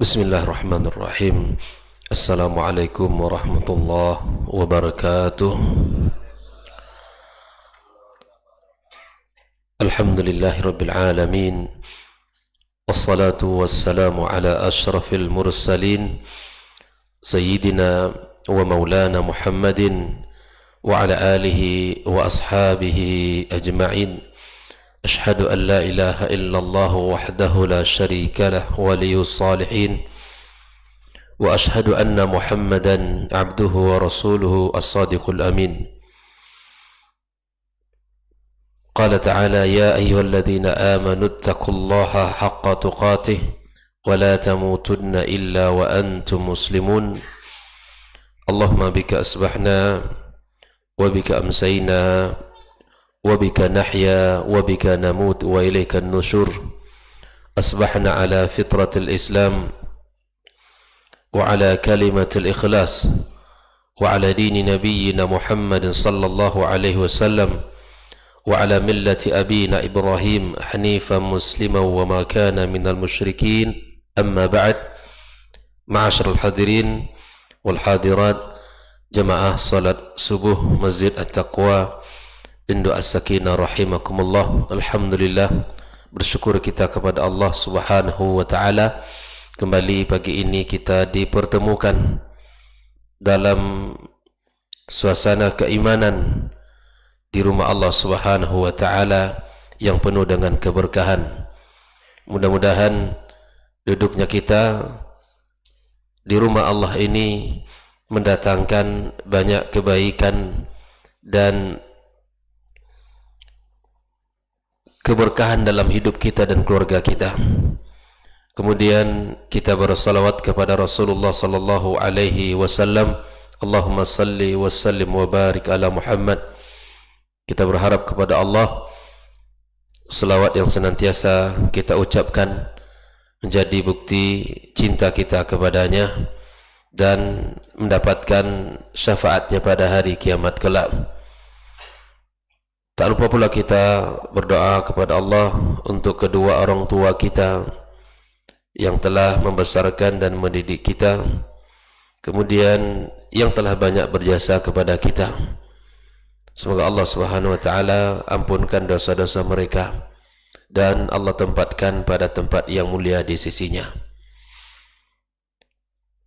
Bismillahirrahmanirrahim. Assalamualaikum warahmatullahi wabarakatuh. Alhamdulillahi rabbil alamin. Wassalatu wassalamu ala ashrafil mursalin Sayyidina wa maulana Muhammadin wa ala alihi wa ashabihi ajma'in. أشهد أن لا إله إلا الله وحده لا شريك له ولي الصالحين وأشهد أن محمدا عبده ورسوله الصادق الأمين. قال تعالى يا أيها الذين آمنوا اتقوا الله حق تقاته ولا تموتن إلا وأنتم مسلمون. اللهم بك أصبحنا وبك أمسينا وبك نحيا وبك نموت وإليك النشور. أصبحنا على فطرة الإسلام وعلى كلمة الإخلاص وعلى دين نبينا محمد صلى الله عليه وسلم وعلى ملة أبينا إبراهيم حنيفا مسلما وما كان من المشركين. أما بعد، معاشر الحاضرين والحاضرات جماعة صلاة subuh Masjid At-Taqwa Induk As-Sakinah rahimakumullah. Alhamdulillah, bersyukur kita kepada Allah Subhanahu wa taala, kembali pagi ini kita dipertemukan dalam suasana keimanan di rumah Allah Subhanahu wa taala yang penuh dengan keberkahan. Mudah-mudahan duduknya kita di rumah Allah ini mendatangkan banyak kebaikan dan keberkahan dalam hidup kita dan keluarga kita. Kemudian kita bersalawat kepada Rasulullah sallallahu alaihi wasallam. Allahumma salli wa sallim wa barik ala Muhammad. Kita berharap kepada Allah selawat yang senantiasa kita ucapkan menjadi bukti cinta kita kepadanya dan mendapatkan syafaatnya pada hari kiamat kelak. Tak lupa pula kita berdoa kepada Allah untuk kedua orang tua kita yang telah membesarkan dan mendidik kita, kemudian yang telah banyak berjasa kepada kita. Semoga Allah Subhanahu wa taala ampunkan dosa-dosa mereka dan Allah tempatkan pada tempat yang mulia di sisinya.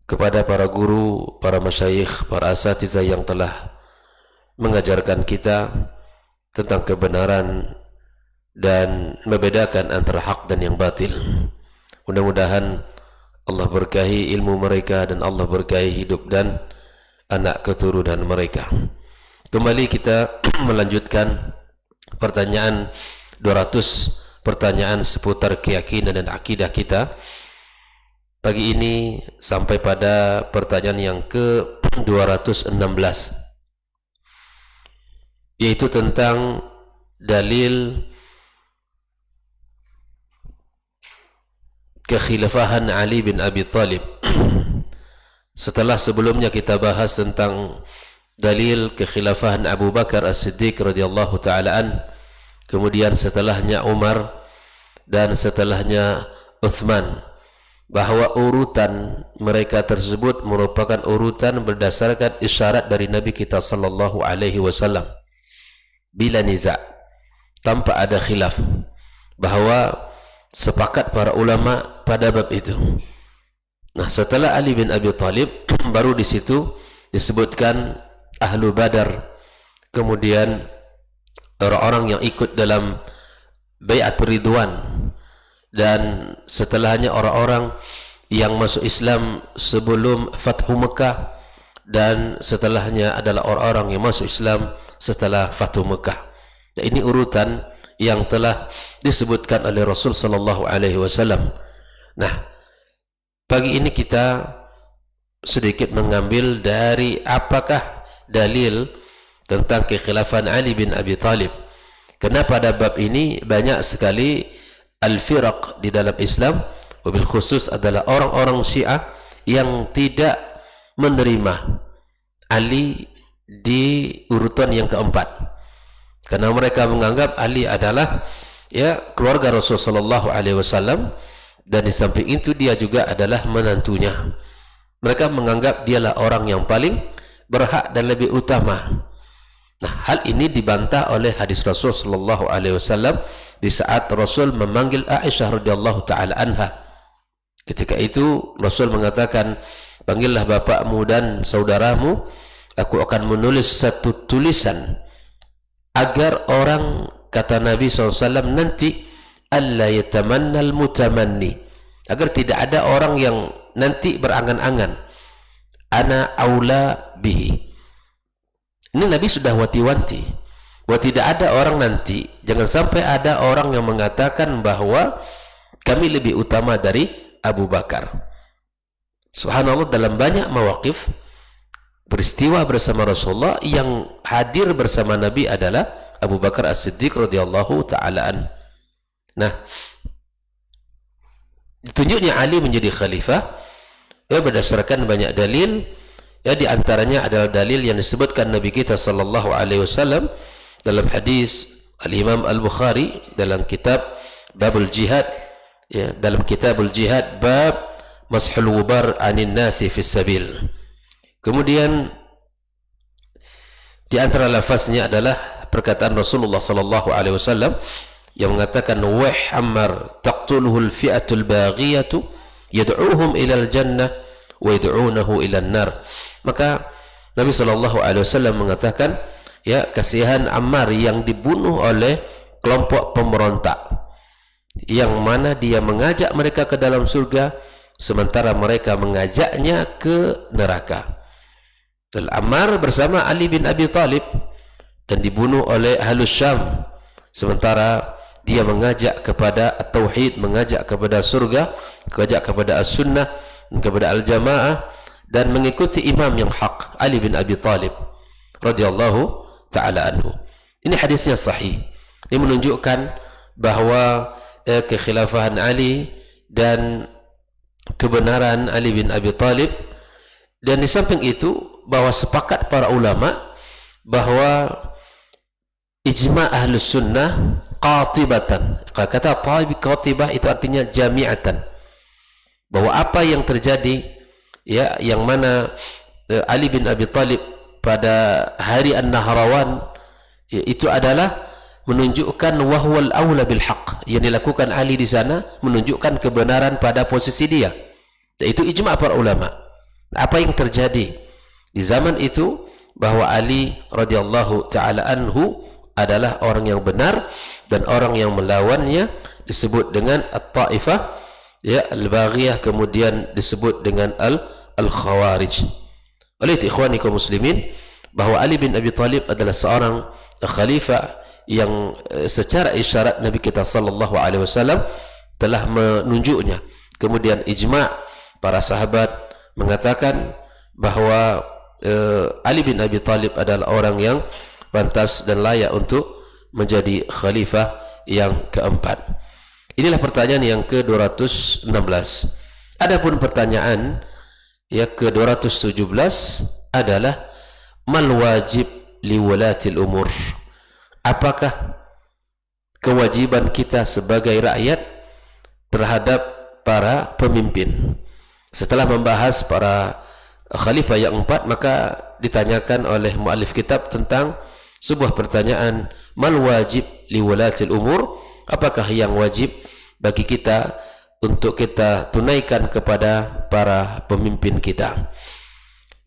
Kepada para guru, para masyayikh, para asatizah yang telah mengajarkan kita tentang kebenaran dan membedakan antara hak dan yang batil, mudah-mudahan Allah berkahi ilmu mereka dan Allah berkahi hidup dan anak keturunan mereka. Kembali kita melanjutkan pertanyaan 200 pertanyaan seputar keyakinan dan akidah kita. Pagi ini sampai pada pertanyaan yang ke-216, yaitu tentang dalil kekhilafahan Ali bin Abi Thalib. Setelah sebelumnya kita bahas tentang dalil kekhilafahan Abu Bakar As-Siddiq radhiyallahu taala an, kemudian setelahnya Umar dan setelahnya Uthman, bahwa urutan mereka tersebut merupakan urutan berdasarkan isyarat dari Nabi kita sallallahu alaihi wasallam, bila niza', tanpa ada khilaf, bahawa sepakat para ulama pada bab itu. Nah, setelah Ali bin Abi Thalib baru di situ disebutkan Ahlu Badar, kemudian orang-orang yang ikut dalam Bai'at Ridwan, dan setelahnya orang-orang yang masuk Islam sebelum Fathu Mekah, dan setelahnya adalah orang-orang yang masuk Islam setelah Fathu Mekah. Ini urutan yang telah disebutkan oleh Rasul sallallahu alaihi wasallam. Nah, pagi ini kita sedikit mengambil dari apakah dalil tentang kekhilafan Ali bin Abi Thalib. Karena pada bab ini banyak sekali al-firaq di dalam Islam, wabil khusus adalah orang-orang Syiah yang tidak menerima Ali di urutan yang keempat, karena mereka menganggap Ali adalah keluarga Rasulullah sallallahu alaihi wasallam dan di samping itu dia juga adalah menantunya. Mereka menganggap dialah orang yang paling berhak dan lebih utama. Nah, hal ini dibantah oleh hadis Rasul sallallahu alaihi wasallam di saat Rasul memanggil Aisyah radhiyallahu taala anha. Ketika itu Rasul mengatakan, panggillah bapakmu dan saudaramu, aku akan menulis satu tulisan agar orang, kata Nabi SAW, nanti alla yatamannal mutamanni, agar tidak ada orang yang nanti berangan-angan, ana aula bihi. Ini Nabi sudah wanti-wanti bahwa tidak ada orang nanti, jangan sampai ada orang yang mengatakan bahwa kami lebih utama dari Abu Bakar. Subhanallah, dalam banyak mawaqif peristiwa bersama Rasulullah, yang hadir bersama Nabi adalah Abu Bakar As-Siddiq radhiyallahu taala an. Nah, ditunjuknya Ali menjadi khalifah ya berdasarkan banyak dalil. Ya, di antaranya adalah dalil yang disebutkan Nabi kita sallallahu alaihi wasallam dalam hadis Al-Imam Al-Bukhari dalam kitab Babul Jihad, ya, dalam Kitabul Jihad, bab mashul wubar anin nasi fis sabil. Kemudian di antara lafaznya adalah perkataan Rasulullah sallallahu alaihi wasallam yang mengatakan, "Wah Ammar, taqtuluhu al-fi'atul baghiyatu yad'uuhum ila al-jannah wa yad'uunahu ila an-nar." Maka Nabi sallallahu alaihi wasallam mengatakan, ya, kasihan Ammar yang dibunuh oleh kelompok pemberontak, yang mana dia mengajak mereka ke dalam surga sementara mereka mengajaknya ke neraka. Ammar bersama Ali bin Abi Thalib dan dibunuh oleh Ahlus Syam, sementara dia mengajak kepada Tauhid, mengajak kepada surga, mengajak kepada As-Sunnah, kepada Al-Jamaah, dan mengikuti imam yang hak, Ali bin Abi Thalib radhiyallahu ta'ala anhu. Ini hadisnya sahih. Ini menunjukkan bahawa kekhilafahan Ali dan kebenaran Ali bin Abi Thalib, dan di samping itu bahawa sepakat para ulama bahawa ijma' Ahlus Sunnah qatibatan. Kata qatibah itu artinya jami'atan, bahwa apa yang terjadi, ya, yang mana Ali bin Abi Thalib pada hari An-Nahrawan, ya, itu adalah menunjukkan wahwal aula bil haq. Yang dilakukan Ali di sana menunjukkan kebenaran pada posisi dia. Itu ijma' para ulama. Apa yang terjadi di zaman itu, bahwa Ali radhiyallahu taala anhu adalah orang yang benar, dan orang yang melawannya disebut dengan at-taifah, ya, al-baghiyah, kemudian disebut dengan al-khawarij. Oleh itu ikhwani kaum muslimin, bahawa Ali bin Abi Thalib adalah seorang khalifah yang secara isyarat Nabi kita sallallahu alaihi wasallam telah menunjuknya. Kemudian ijma' para sahabat mengatakan bahawa Ali bin Abi Thalib adalah orang yang pantas dan layak untuk menjadi khalifah yang keempat. Inilah pertanyaan yang ke-216. Adapun pertanyaan yang ke-217 adalah mal wajib liwalatil umur. Apakah kewajiban kita sebagai rakyat terhadap para pemimpin? Setelah membahas para khalifah yang empat, maka ditanyakan oleh muallif kitab tentang sebuah pertanyaan, mal wajib liwalatil umur, apakah yang wajib bagi kita untuk kita tunaikan kepada para pemimpin kita?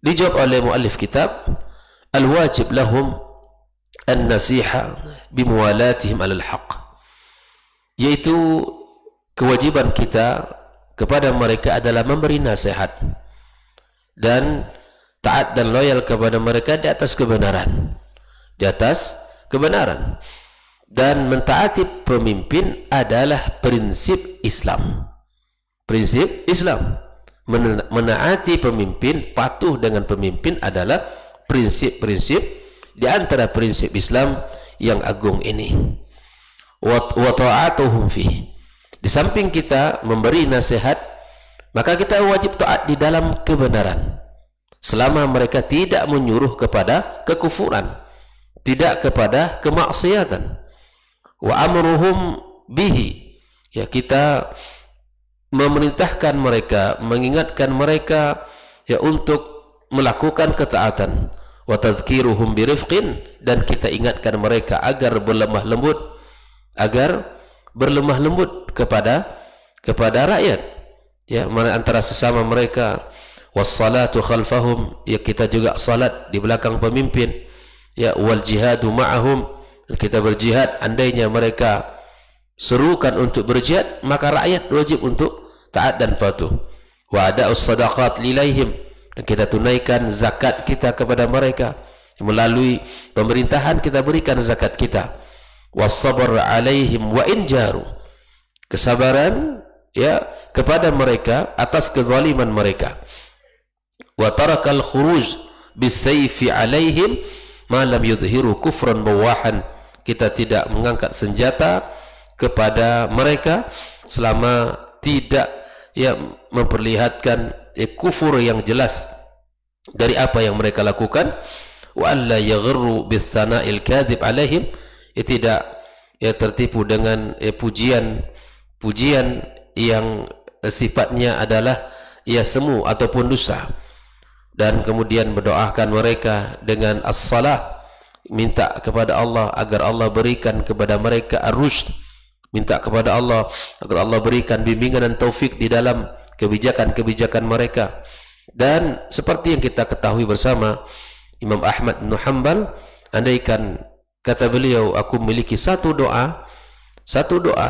Dijawab oleh muallif kitab, al wajib lahum an-nasiha bimuwalatihim alal haq, yaitu kewajiban kita kepada mereka adalah memberi nasihat dan taat dan loyal kepada mereka di atas kebenaran, di atas kebenaran. Dan mentaati pemimpin adalah prinsip Islam. Prinsip Islam, menaati pemimpin, patuh dengan pemimpin adalah prinsip-prinsip di antara prinsip Islam yang agung ini. Wa ta'atuhum fi. Di samping kita memberi nasihat, maka kita wajib taat di dalam kebenaran, selama mereka tidak menyuruh kepada kekufuran, tidak kepada kemaksiatan. Wa amruhum bihi, ya, kita memerintahkan mereka, mengingatkan mereka ya untuk melakukan ketaatan, wa tadhkiruhum birifqin, dan kita ingatkan mereka agar berlemah lembut kepada rakyat, ya, antara sesama mereka. Wassalatu khalfahum, ya, kita juga salat di belakang pemimpin, ya, wal jihadu ma'ahum, kita berjihad andainya mereka serukan untuk berjihad, maka rakyat wajib untuk taat dan patuh. Wa ada'us sadaqat lilaihim, dan kita tunaikan zakat kita kepada mereka, melalui pemerintahan kita berikan zakat kita. Was-sabr 'alaihim wa in jaru, kesabaran, ya, kepada mereka atas kezaliman mereka. Wa tarakal khuruj bisayfi 'alaihim ma lam yudhiru kufran bawahan, kita tidak mengangkat senjata kepada mereka selama tidak, ya, memperlihatkan kufur yang jelas dari apa yang mereka lakukan. Wa alla yaghru bithana'il kadhib 'alaihim, tidak, ya, tertipu dengan pujian yang sifatnya adalah, ya, semu ataupun dusta. Dan kemudian berdoakan mereka dengan as-salah, minta kepada Allah agar Allah berikan kepada mereka ar-rushd, minta kepada Allah agar Allah berikan bimbingan dan taufik di dalam kebijakan-kebijakan mereka. Dan seperti yang kita ketahui bersama, Imam Ahmad bin Hanbal, andaikan, kata beliau, aku memiliki satu doa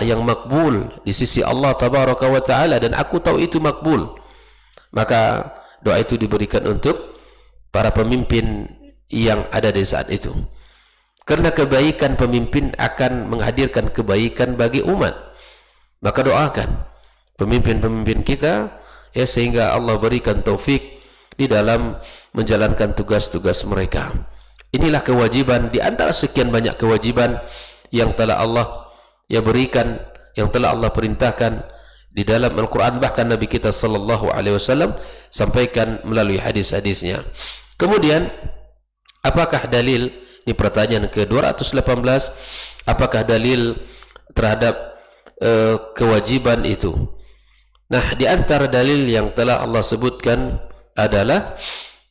yang makbul di sisi Allah tabaraka wa ta'ala, dan aku tahu itu makbul, maka doa itu diberikan untuk para pemimpin yang ada di saat itu, karena kebaikan pemimpin akan menghadirkan kebaikan bagi umat. Maka doakan pemimpin-pemimpin kita, ya, sehingga Allah berikan taufik di dalam menjalankan tugas-tugas mereka. Inilah kewajiban di antara sekian banyak kewajiban yang telah Allah, ya, berikan, yang telah Allah perintahkan di dalam Al-Quran, bahkan Nabi kita sallallahu alaihi wasallam sampaikan melalui hadis-hadisnya. Kemudian, apakah dalil, ini pertanyaan ke-218, apakah dalil terhadap kewajiban itu? Nah, di antara dalil yang telah Allah sebutkan adalah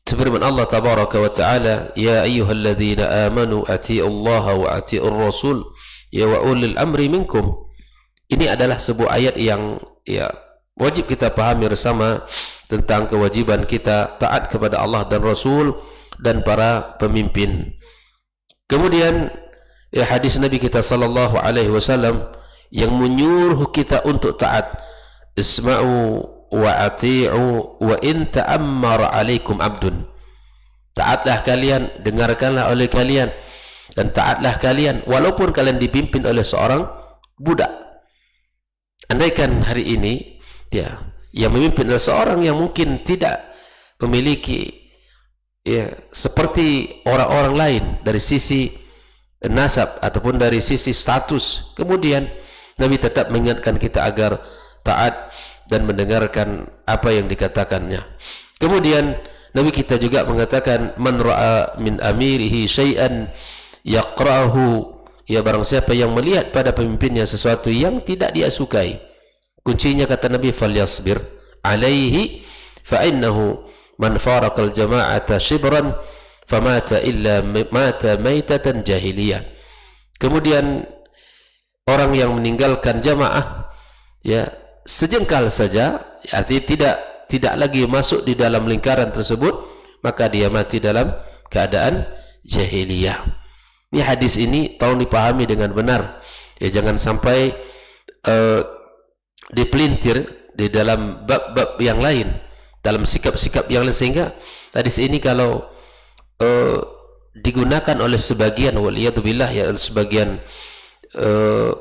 firman Allah tabaraka wa ta'ala, ya ayyuhalladzina amanu ati'ullaha wa ati'ur rasul, ya wa ulil amri minkum. Ini adalah sebuah ayat yang, ya, wajib kita pahami bersama tentang kewajiban kita taat kepada Allah dan Rasul dan para pemimpin. Kemudian, ya, hadis Nabi kita sallallahu alaihi wasallam yang menyuruh kita untuk taat, isma'u wa ati'u wa in ta'ammara alaikum abdun, taatlah kalian, dengarkanlah oleh kalian, dan taatlah kalian walaupun kalian dipimpin oleh seorang budak. Andaikan hari ini, ya, yang memimpin adalah seorang yang mungkin tidak memiliki, ya, seperti orang-orang lain dari sisi nasab ataupun dari sisi status, kemudian Nabi tetap mengingatkan kita agar taat dan mendengarkan apa yang dikatakannya. Kemudian Nabi kita juga mengatakan, man ra'a min amirihi syai'an yaqra'ahu, ya, barang siapa yang melihat pada pemimpinnya sesuatu yang tidak dia sukai, kuncinya kata Nabi, falyasbir alaihi fa innahu man faraqal jama'ata shibran famata illa mata maitatan jahiliyah. Kemudian orang yang meninggalkan jamaah, ya, sejengkal saja, artinya tidak lagi masuk di dalam lingkaran tersebut, maka dia mati dalam keadaan jahiliyah. Ini hadis ini tolong dipahami dengan benar, ya, jangan sampai dipelintir di dalam bab-bab yang lain, dalam sikap-sikap yang lain, sehingga hadis ini kalau digunakan oleh sebagian, waliyadzubillah, ya, sebagian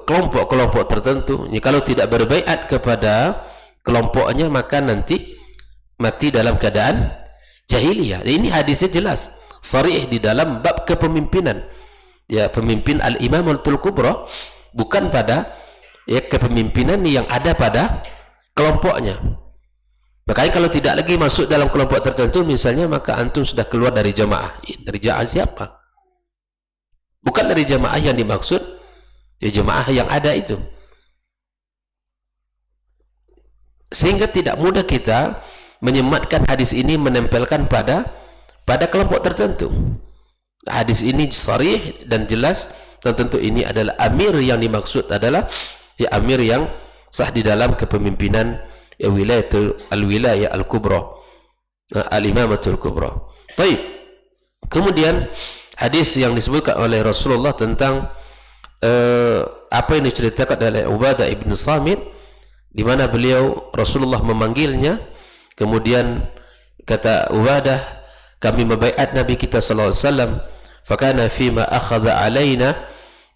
kelompok-kelompok tertentu, ya, kalau tidak berbaiat kepada kelompoknya, maka nanti mati dalam keadaan jahiliyah. Ini hadisnya jelas, sharih di dalam bab kepemimpinan, ya, pemimpin al-imamatul kubra, bukan pada, ya, kepemimpinan yang ada pada kelompoknya. Makanya kalau tidak lagi masuk dalam kelompok tertentu misalnya, maka antum sudah keluar dari jamaah. Dari jamaah siapa? Bukan dari jamaah yang dimaksud, ya, jamaah yang ada itu. sehingga tidak mudah kita menyematkan hadis ini menempelkan pada kelompok tertentu. Hadis ini sharih dan jelas, dan tentu ini adalah amir yang dimaksud adalah ya amir yang sah di dalam kepemimpinan wilayah al-kubra, al-imamatul kubra. Baik. Kemudian hadis yang disebutkan oleh Rasulullah tentang apa yang diceritakan oleh Ubadah ibn Samit, di mana beliau Rasulullah memanggilnya, kemudian kata Ubadah, kami membaiat Nabi kita sallallahu alaihi wasallam, fakana fima akhadha alaina,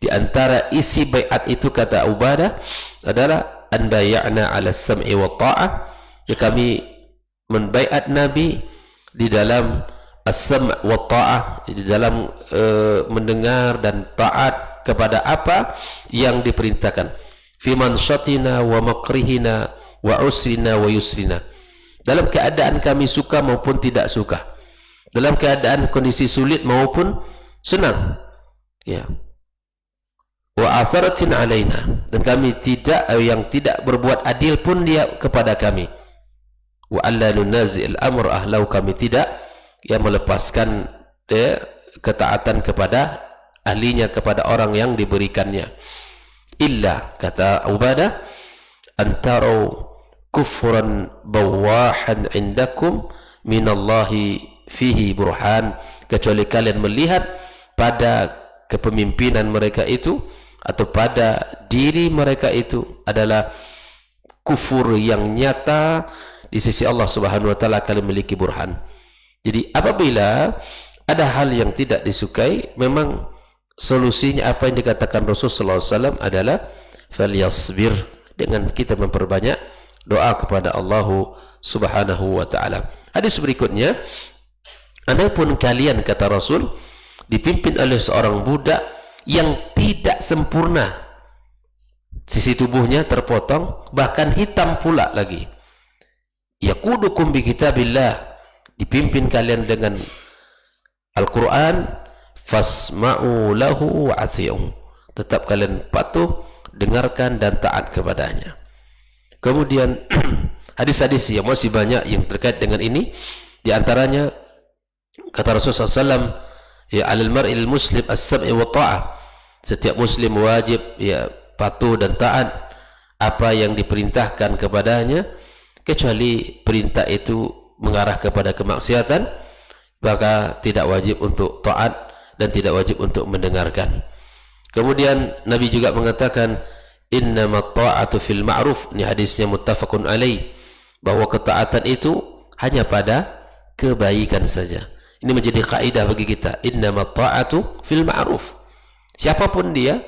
di antara isi baiat itu kata Ubadah adalah an bay'ana 'ala as-sam'i wa ta'ah, ya kami membaiat Nabi di dalam as-sam' wa ta'ah, di dalam mendengar dan taat kepada apa yang diperintahkan, fi manshatina wa makrihina wa usrina wa yusrina, dalam keadaan kami suka maupun tidak suka, dalam keadaan kondisi sulit maupun senang, ya, wa atharatin alaina, dan kami tidak yang tidak berbuat adil pun dia kepada kami, wa alla nunazil amr ahlau, kami tidak yang melepaskan ketaatan kepada ahlinya, kepada orang yang diberikannya, illa kata Ubadah antaru kufran bawahan indakum minallahi fihi burhan, kecuali kalian melihat pada kepemimpinan mereka itu atau pada diri mereka itu adalah kufur yang nyata di sisi Allah Subhanahu wa taala, kalian memiliki burhan. Jadi apabila ada hal yang tidak disukai, memang solusinya apa yang dikatakan Rasulullah SAW adalah falyasbir, dengan kita memperbanyak doa kepada Allah Subhanahu wa taala. Hadis berikutnya, adapun kalian kata Rasul dipimpin oleh seorang budak yang tidak sempurna, sisi tubuhnya terpotong, bahkan hitam pula lagi, yaqudukum bi kitabillah, dipimpin kalian dengan Al-Quran, fasma'u lahu wa athi'u, tetap kalian patuh, dengarkan dan taat kepadanya. Kemudian hadis-hadis yang masih banyak yang terkait dengan ini, di antaranya kata Rasulullah SAW, ya alal mar'il muslim as-sam'i wa ta'ah, setiap muslim wajib ya patuh dan taat apa yang diperintahkan kepadanya, kecuali perintah itu mengarah kepada kemaksiatan, maka tidak wajib untuk taat dan tidak wajib untuk mendengarkan. Kemudian Nabi juga mengatakan innamat ta'atu fil ma'ruf, ini hadisnya muttafaqun alaih, bahwa ketaatan itu hanya pada kebaikan saja. Ini menjadi kaidah bagi kita, innamat ta'atu fil ma'ruf, siapapun dia,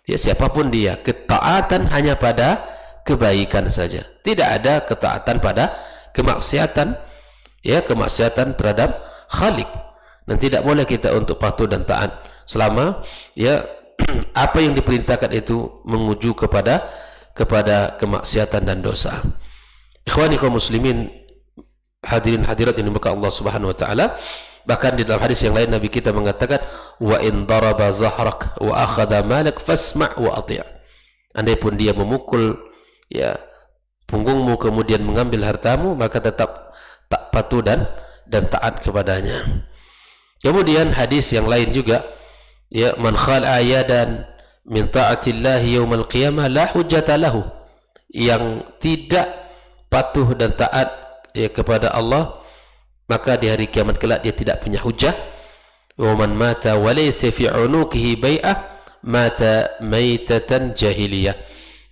ya siapapun dia, ketaatan hanya pada kebaikan saja, tidak ada ketaatan pada kemaksiatan, ya kemaksiatan terhadap Khalik, dan tidak boleh kita untuk patuh dan taat selama ya apa yang diperintahkan itu menguju kepada kemaksiatan dan dosa. Ikhwani kaum muslimin, hadirin hadirat yang dimuliakan Allah Subhanahu wa taala, bahkan di dalam hadis yang lain Nabi kita mengatakan wa in daraba zahrak wa akhadha malak fasma' wa ati', andai pun dia memukul ya punggungmu kemudian mengambil hartamu, maka tetap tak patuh dan taat kepadanya. Kemudian hadis yang lain juga, ya man khala'a yadan min ta'atillahi yaumal qiyamah la hujjata lahu, yang tidak patuh dan taat ya kepada Allah, maka di hari kiamat kelak dia tidak punya hujjah. Wa man mata wa laysa fi 'unuqihi bai'ah mata maitatan jahiliyah,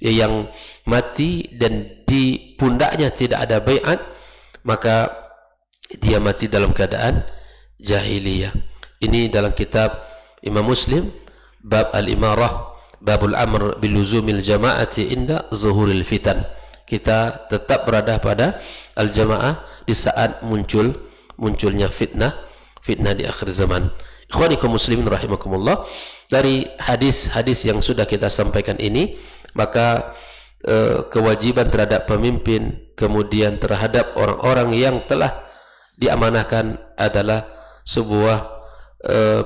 yang mati dan di pundaknya tidak ada bai'at, maka dia mati dalam keadaan jahiliyah. Ini dalam kitab Imam Muslim, bab al-imarah, babul amr biluzumil jama'ati inda zuhuril fitan. Kita tetap berada pada al-jamaah di saat munculnya fitnah di akhir zaman. Ikhwani kaum muslimin rahimakumullah, dari hadis-hadis yang sudah kita sampaikan ini, maka kewajiban terhadap pemimpin, kemudian terhadap orang-orang yang telah diamanahkan adalah sebuah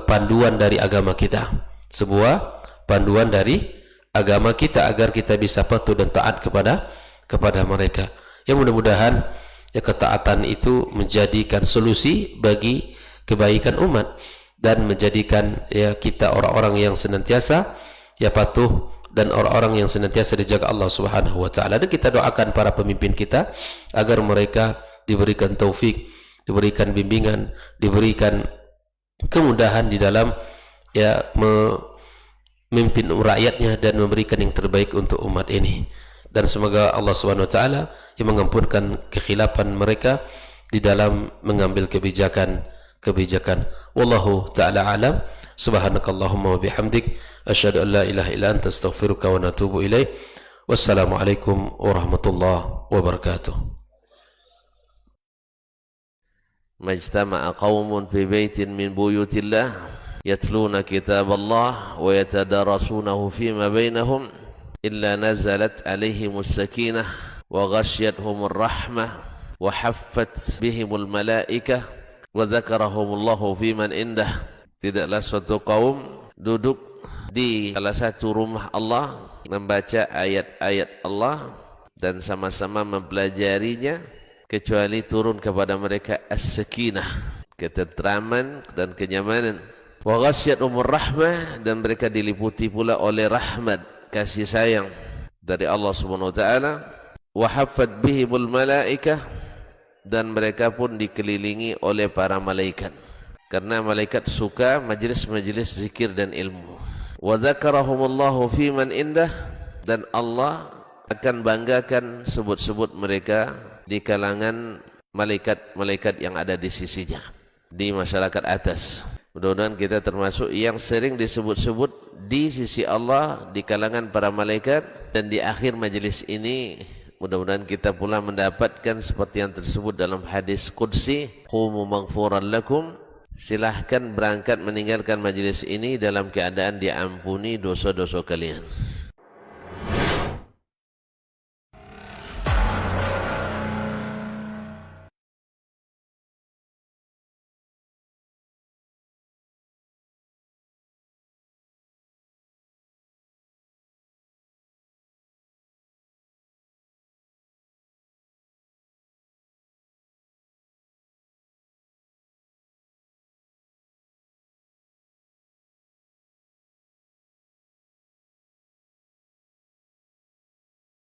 panduan dari agama kita, sebuah panduan dari agama kita agar kita bisa patuh dan taat kepada mereka. Ya mudah-mudahan ya ketaatan itu menjadikan solusi bagi kebaikan umat dan menjadikan ya kita orang-orang yang senantiasa ya patuh dan orang-orang yang senantiasa dijaga Allah Subhanahu wa taala. Dan kita doakan para pemimpin kita agar mereka diberikan taufik, diberikan bimbingan, diberikan kemudahan di dalam ya memimpin rakyatnya dan memberikan yang terbaik untuk umat ini. Dan semoga Allah Subhanahu wa taala yang mengampunkan kekhilafan mereka di dalam mengambil kebijakan. Wallahu taala alam. Subhanakallahumma wa bihamdik asyhadu an la ilaha illa anta astaghfiruka wa atubu ilaik. Wassalamualaikum warahmatullahi wabarakatuh. Majtama'a qaumun fi baitin min buyutillah yatluna kitaballah wa yatadarasunahu fima bainahum illa nazalat alaihimus sakinah wa ghasyiyatuhumur rahmah wa haffat bihimul malaikah wa dzakarahumullahu fiman indah. Tidaklah suatu kaum duduk di salah satu rumah Allah membaca ayat-ayat Allah dan sama-sama mempelajarinya kecuali turun kepada mereka as-sakinah, ketentraman dan kenyamanan. Wa ghasyiyatuhumur rahmah, dan mereka diliputi pula oleh rahmat, kasih sayang dari Allah Subhanahu wa taala. Wa haffat bihimul malaikah, dan mereka pun dikelilingi oleh para malaikat, karena malaikat suka majlis-majlis zikir dan ilmu. Wa dzakarahumullahu fiman indah, dan Allah akan banggakan sebut-sebut mereka di kalangan malaikat-malaikat yang ada di sisinya, di masyarakat atas. Mudah-mudahan kita termasuk yang sering disebut-sebut di sisi Allah di kalangan para malaikat, dan di akhir majlis ini mudah-mudahan kita pula mendapatkan seperti yang tersebut dalam hadis qudsi, qumu maghfuran lakum, silahkan berangkat meninggalkan majlis ini dalam keadaan diampuni dosa-dosa kalian.